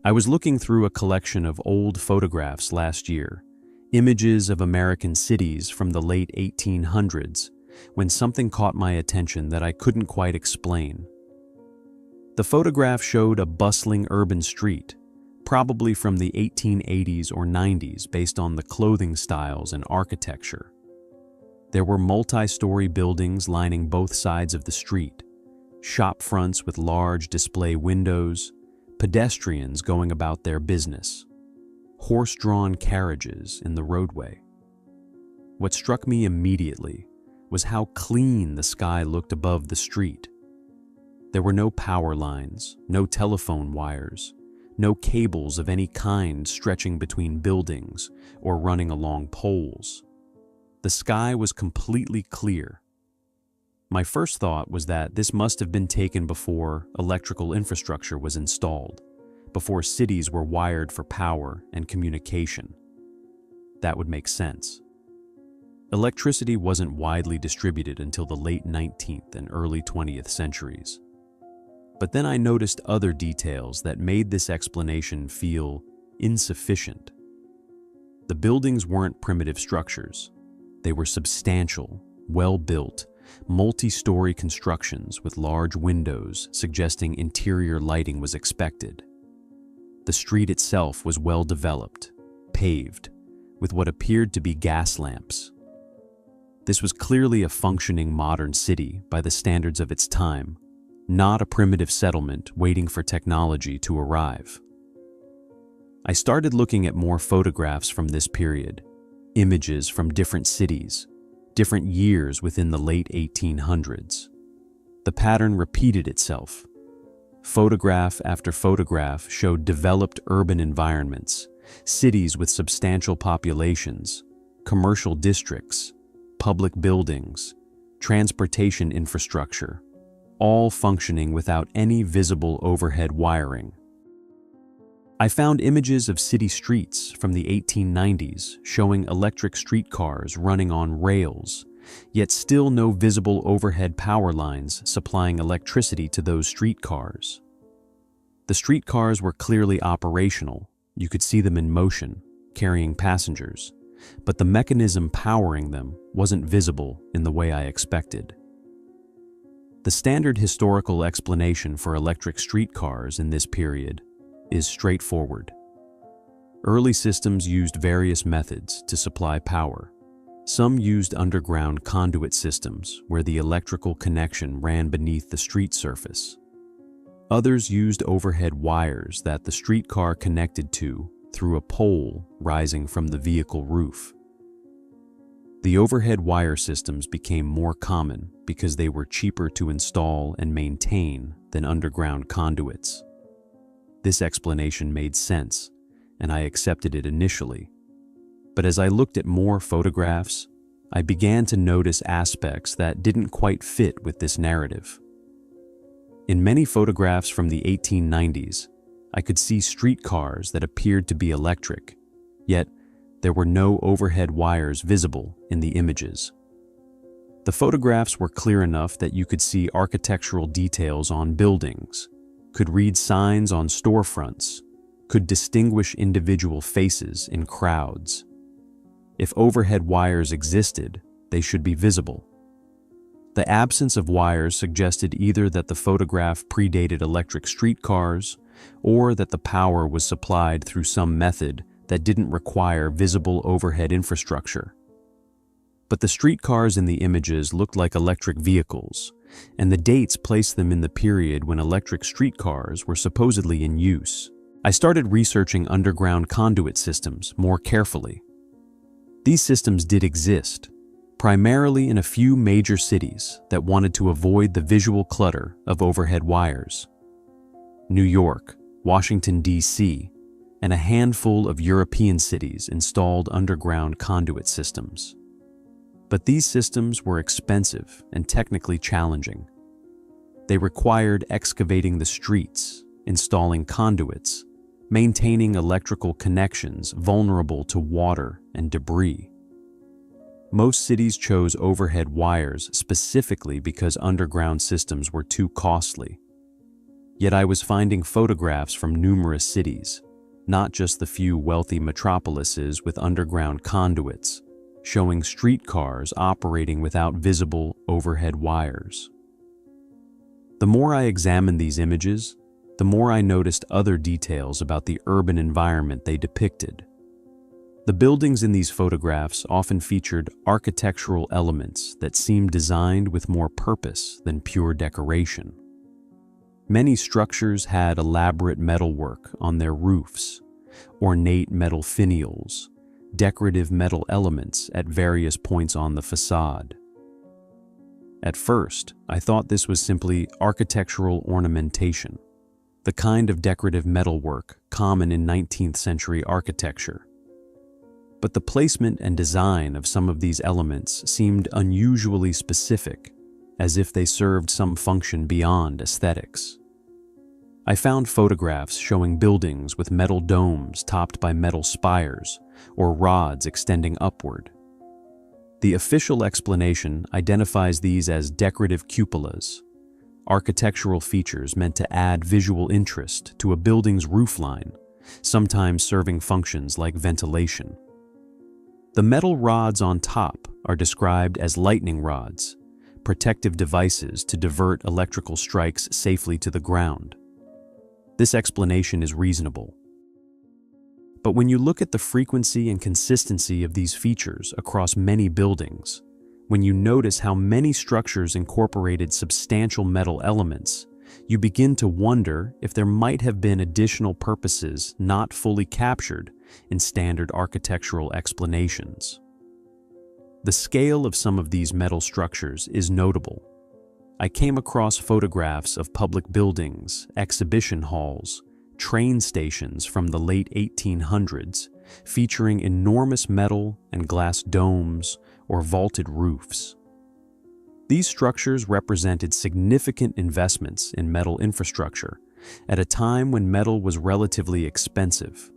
I was looking through a collection of old photographs last year, images of American cities from the late 1800s, when something caught my attention that I couldn't quite explain. The photograph showed a bustling urban street, probably from the 1880s or 90s based on the clothing styles and architecture. There were multi-story buildings lining both sides of the street, shop fronts with large display windows, pedestrians going about their business, horse-drawn carriages in the roadway. What struck me immediately was how clean the sky looked above the street. There were no power lines, no telephone wires, no cables of any kind stretching between buildings or running along poles. The sky was completely clear. My first thought was that this must have been taken before electrical infrastructure was installed, before cities were wired for power and communication. That would make sense. Electricity wasn't widely distributed until the late 19th and early 20th centuries. But then I noticed other details that made this explanation feel insufficient. The buildings weren't primitive structures. They were substantial, well-built, multi-story constructions with large windows suggesting interior lighting was expected. The street itself was well developed, paved, with what appeared to be gas lamps. This was clearly a functioning modern city by the standards of its time, not a primitive settlement waiting for technology to arrive. I started looking at more photographs from this period, images from different cities, different years within the late 1800s. The pattern repeated itself. Photograph after photograph showed developed urban environments, cities with substantial populations, commercial districts, public buildings, transportation infrastructure, all functioning without any visible overhead wiring. I found images of city streets from the 1890s showing electric streetcars running on rails, yet still no visible overhead power lines supplying electricity to those streetcars. The streetcars were clearly operational. You could see them in motion, carrying passengers, but the mechanism powering them wasn't visible in the way I expected. The standard historical explanation for electric streetcars in this period is straightforward. Early systems used various methods to supply power. Some used underground conduit systems where the electrical connection ran beneath the street surface. Others used overhead wires that the streetcar connected to through a pole rising from the vehicle roof. The overhead wire systems became more common because they were cheaper to install and maintain than underground conduits. This explanation made sense, and I accepted it initially. But as I looked at more photographs, I began to notice aspects that didn't quite fit with this narrative. In many photographs from the 1890s, I could see streetcars that appeared to be electric, yet there were no overhead wires visible in the images. The photographs were clear enough that you could see architectural details on buildings, could read signs on storefronts, could distinguish individual faces in crowds. If overhead wires existed, they should be visible. The absence of wires suggested either that the photograph predated electric streetcars or that the power was supplied through some method that didn't require visible overhead infrastructure. But the streetcars in the images looked like electric vehicles, and the dates placed them in the period when electric streetcars were supposedly in use. I started researching underground conduit systems more carefully. These systems did exist, primarily in a few major cities that wanted to avoid the visual clutter of overhead wires. New York, Washington, D.C., and a handful of European cities installed underground conduit systems. But these systems were expensive and technically challenging. They required excavating the streets, installing conduits, maintaining electrical connections vulnerable to water and debris. Most cities chose overhead wires specifically because underground systems were too costly. Yet I was finding photographs from numerous cities, not just the few wealthy metropolises with underground conduits, showing streetcars operating without visible overhead wires. The more I examined these images, the more I noticed other details about the urban environment they depicted. The buildings in these photographs often featured architectural elements that seemed designed with more purpose than pure decoration. Many structures had elaborate metalwork on their roofs, ornate metal finials, decorative metal elements at various points on the facade. At first, I thought this was simply architectural ornamentation, the kind of decorative metalwork common in 19th century architecture. But the placement and design of some of these elements seemed unusually specific, as if they served some function beyond aesthetics. I found photographs showing buildings with metal domes topped by metal spires or rods extending upward. The official explanation identifies these as decorative cupolas, architectural features meant to add visual interest to a building's roofline, sometimes serving functions like ventilation. The metal rods on top are described as lightning rods, protective devices to divert electrical strikes safely to the ground. This explanation is reasonable. But when you look at the frequency and consistency of these features across many buildings, when you notice how many structures incorporated substantial metal elements, you begin to wonder if there might have been additional purposes not fully captured in standard architectural explanations. The scale of some of these metal structures is notable. I came across photographs of public buildings, exhibition halls, train stations from the late 1800s featuring enormous metal and glass domes or vaulted roofs. These structures represented significant investments in metal infrastructure at a time when metal was relatively expensive.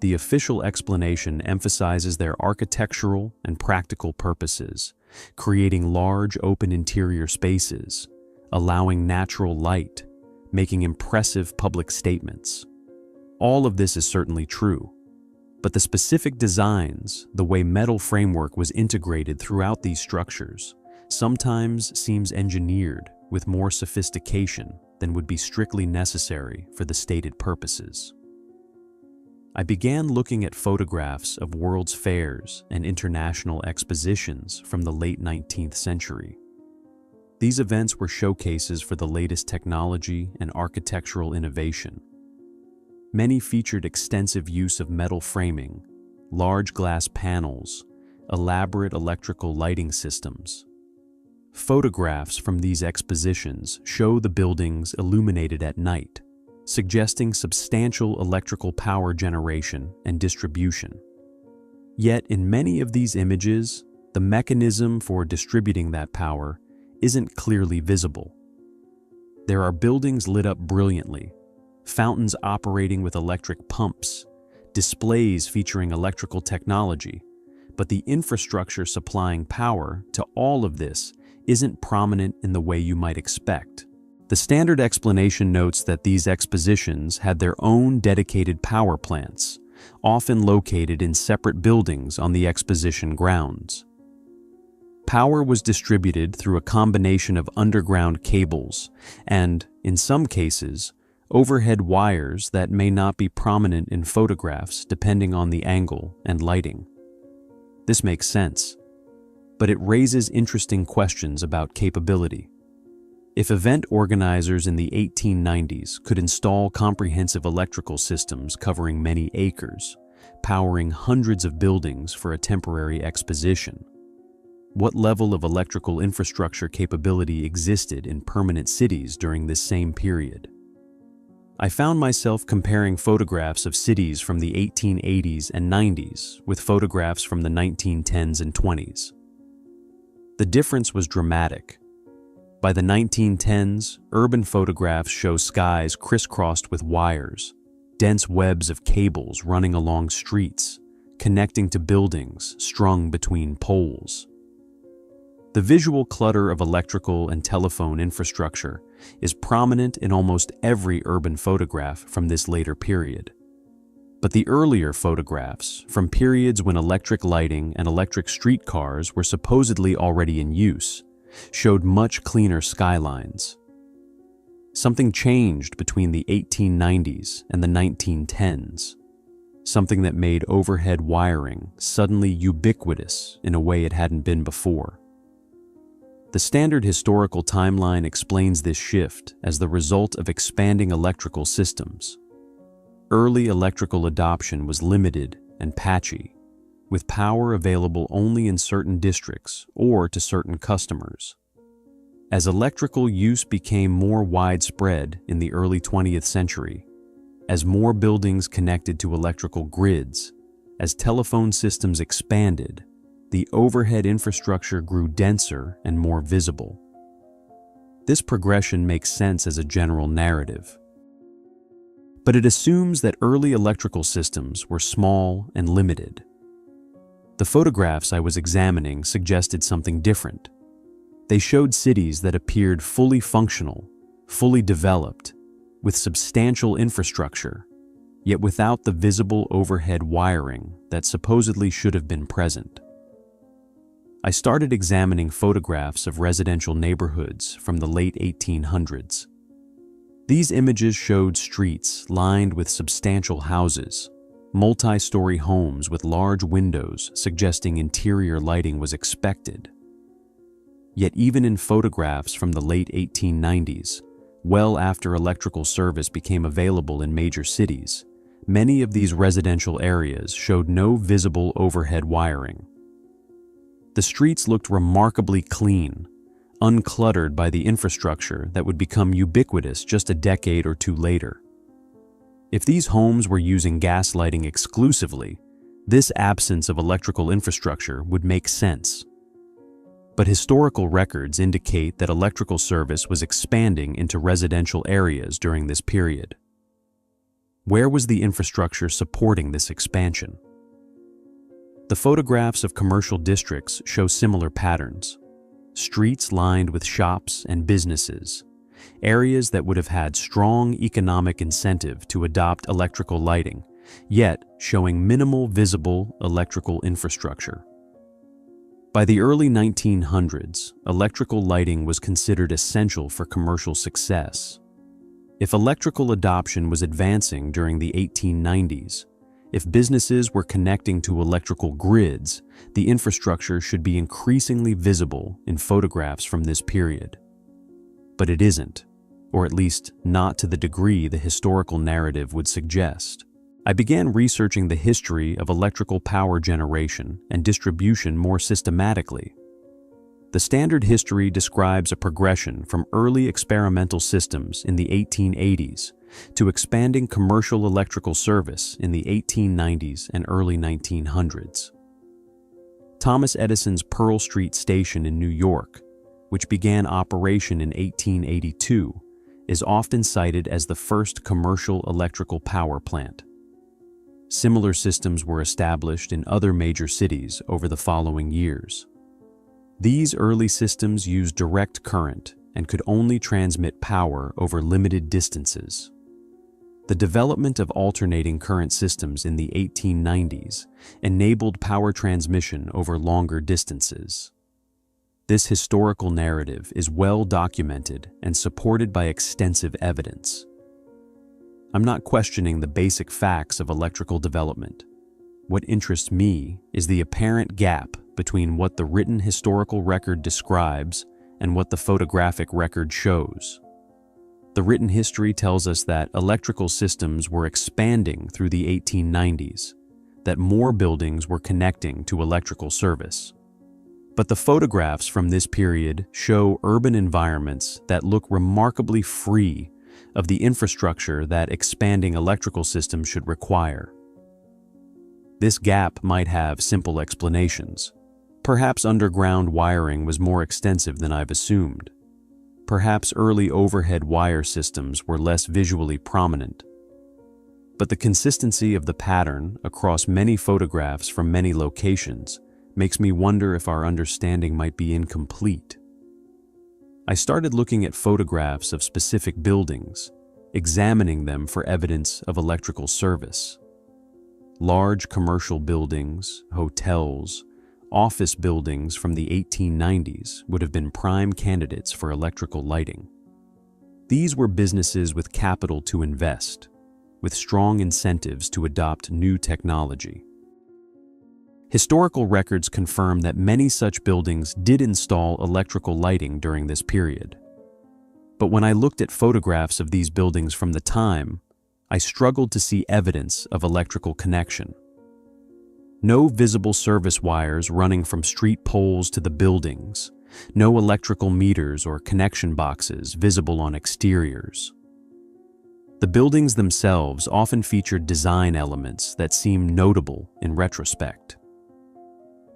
The official explanation emphasizes their architectural and practical purposes, creating large open interior spaces, allowing natural light, making impressive public statements. All of this is certainly true, but the specific designs, the way metal framework was integrated throughout these structures, sometimes seems engineered with more sophistication than would be strictly necessary for the stated purposes. I began looking at photographs of World's Fairs and international expositions from the late 19th century. These events were showcases for the latest technology and architectural innovation. Many featured extensive use of metal framing, large glass panels, elaborate electrical lighting systems. Photographs from these expositions show the buildings illuminated at night, suggesting substantial electrical power generation and distribution. Yet in many of these images, the mechanism for distributing that power isn't clearly visible. There are buildings lit up brilliantly, fountains operating with electric pumps, displays featuring electrical technology, but the infrastructure supplying power to all of this isn't prominent in the way you might expect. The standard explanation notes that these expositions had their own dedicated power plants, often located in separate buildings on the exposition grounds. Power was distributed through a combination of underground cables and, in some cases, overhead wires that may not be prominent in photographs depending on the angle and lighting. This makes sense, but it raises interesting questions about capability. If event organizers in the 1890s could install comprehensive electrical systems covering many acres, powering hundreds of buildings for a temporary exposition, what level of electrical infrastructure capability existed in permanent cities during this same period? I found myself comparing photographs of cities from the 1880s and 90s with photographs from the 1910s and 20s. The difference was dramatic. By the 1910s, urban photographs show skies crisscrossed with wires, dense webs of cables running along streets, connecting to buildings strung between poles. The visual clutter of electrical and telephone infrastructure is prominent in almost every urban photograph from this later period. But the earlier photographs, from periods when electric lighting and electric streetcars were supposedly already in use, showed much cleaner skylines. Something changed between the 1890s and the 1910s, something that made overhead wiring suddenly ubiquitous in a way it hadn't been before. The standard historical timeline explains this shift as the result of expanding electrical systems. Early electrical adoption was limited and patchy, with power available only in certain districts or to certain customers. As electrical use became more widespread in the early 20th century, as more buildings connected to electrical grids, as telephone systems expanded, the overhead infrastructure grew denser and more visible. This progression makes sense as a general narrative. But it assumes that early electrical systems were small and limited. The photographs I was examining suggested something different. They showed cities that appeared fully functional, fully developed, with substantial infrastructure, yet without the visible overhead wiring that supposedly should have been present. I started examining photographs of residential neighborhoods from the late 1800s. These images showed streets lined with substantial houses, multi-story homes with large windows suggesting interior lighting was expected. Yet even in photographs from the late 1890s, well after electrical service became available in major cities, many of these residential areas showed no visible overhead wiring. The streets looked remarkably clean, uncluttered by the infrastructure that would become ubiquitous just a decade or two later. If these homes were using gas lighting exclusively, this absence of electrical infrastructure would make sense. But historical records indicate that electrical service was expanding into residential areas during this period. Where was the infrastructure supporting this expansion? The photographs of commercial districts show similar patterns. Streets lined with shops and businesses, areas that would have had strong economic incentive to adopt electrical lighting, yet showing minimal visible electrical infrastructure. By the early 1900s, electrical lighting was considered essential for commercial success. If electrical adoption was advancing during the 1890s, if businesses were connecting to electrical grids, the infrastructure should be increasingly visible in photographs from this period. But it isn't, or at least not to the degree the historical narrative would suggest. I began researching the history of electrical power generation and distribution more systematically. The standard history describes a progression from early experimental systems in the 1880s to expanding commercial electrical service in the 1890s and early 1900s. Thomas Edison's Pearl Street Station in New York, which began operation in 1882, is often cited as the first commercial electrical power plant. Similar systems were established in other major cities over the following years. These early systems used direct current and could only transmit power over limited distances. The development of alternating current systems in the 1890s enabled power transmission over longer distances. This historical narrative is well documented and supported by extensive evidence. I'm not questioning the basic facts of electrical development. What interests me is the apparent gap between what the written historical record describes and what the photographic record shows. The written history tells us that electrical systems were expanding through the 1890s, that more buildings were connecting to electrical service. But the photographs from this period show urban environments that look remarkably free of the infrastructure that expanding electrical systems should require. This gap might have simple explanations. Perhaps underground wiring was more extensive than I've assumed. Perhaps early overhead wire systems were less visually prominent. But the consistency of the pattern across many photographs from many locations makes me wonder if our understanding might be incomplete. I started looking at photographs of specific buildings, examining them for evidence of electrical service. Large commercial buildings, hotels, office buildings from the 1890s would have been prime candidates for electrical lighting. These were businesses with capital to invest, with strong incentives to adopt new technology. Historical records confirm that many such buildings did install electrical lighting during this period. But when I looked at photographs of these buildings from the time, I struggled to see evidence of electrical connection. No visible service wires running from street poles to the buildings, no electrical meters or connection boxes visible on exteriors. The buildings themselves often featured design elements that seem notable in retrospect.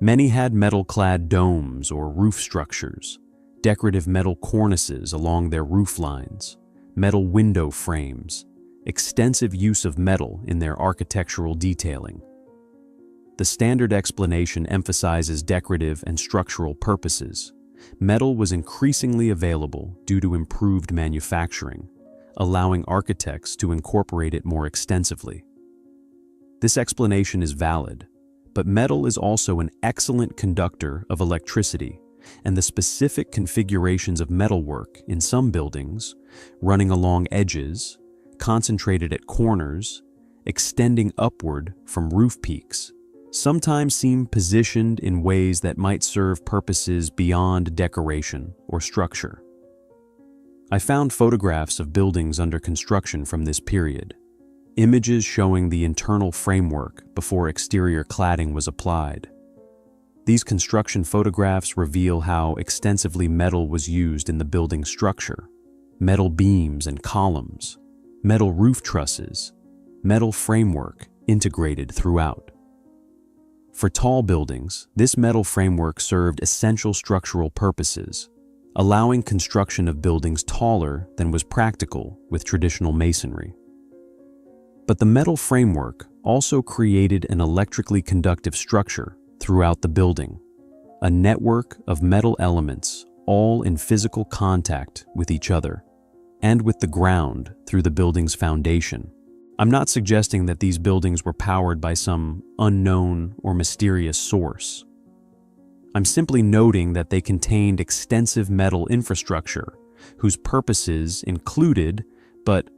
Many had metal-clad domes or roof structures, decorative metal cornices along their roof lines, metal window frames, extensive use of metal in their architectural detailing. The standard explanation emphasizes decorative and structural purposes. Metal was increasingly available due to improved manufacturing, allowing architects to incorporate it more extensively. This explanation is valid, but metal is also an excellent conductor of electricity, and the specific configurations of metalwork in some buildings, running along edges, concentrated at corners, extending upward from roof peaks, sometimes seem positioned in ways that might serve purposes beyond decoration or structure. I found photographs of buildings under construction from this period, images showing the internal framework before exterior cladding was applied. These construction photographs reveal how extensively metal was used in the building structure: metal beams and columns, metal roof trusses, metal framework integrated throughout. For tall buildings, this metal framework served essential structural purposes, allowing construction of buildings taller than was practical with traditional masonry. But the metal framework also created an electrically conductive structure throughout the building, a network of metal elements all in physical contact with each other and with the ground through the building's foundation. I'm not suggesting that these buildings were powered by some unknown or mysterious source. I'm simply noting that they contained extensive metal infrastructure whose purposes included, but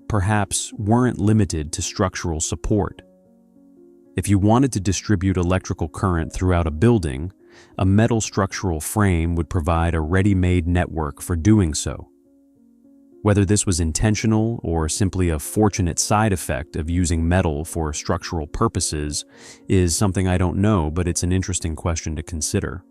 perhaps weren't limited to, structural support. If you wanted to distribute electrical current throughout a building, a metal structural frame would provide a ready-made network for doing so. Whether this was intentional or simply a fortunate side effect of using metal for structural purposes is something I don't know, but it's an interesting question to consider.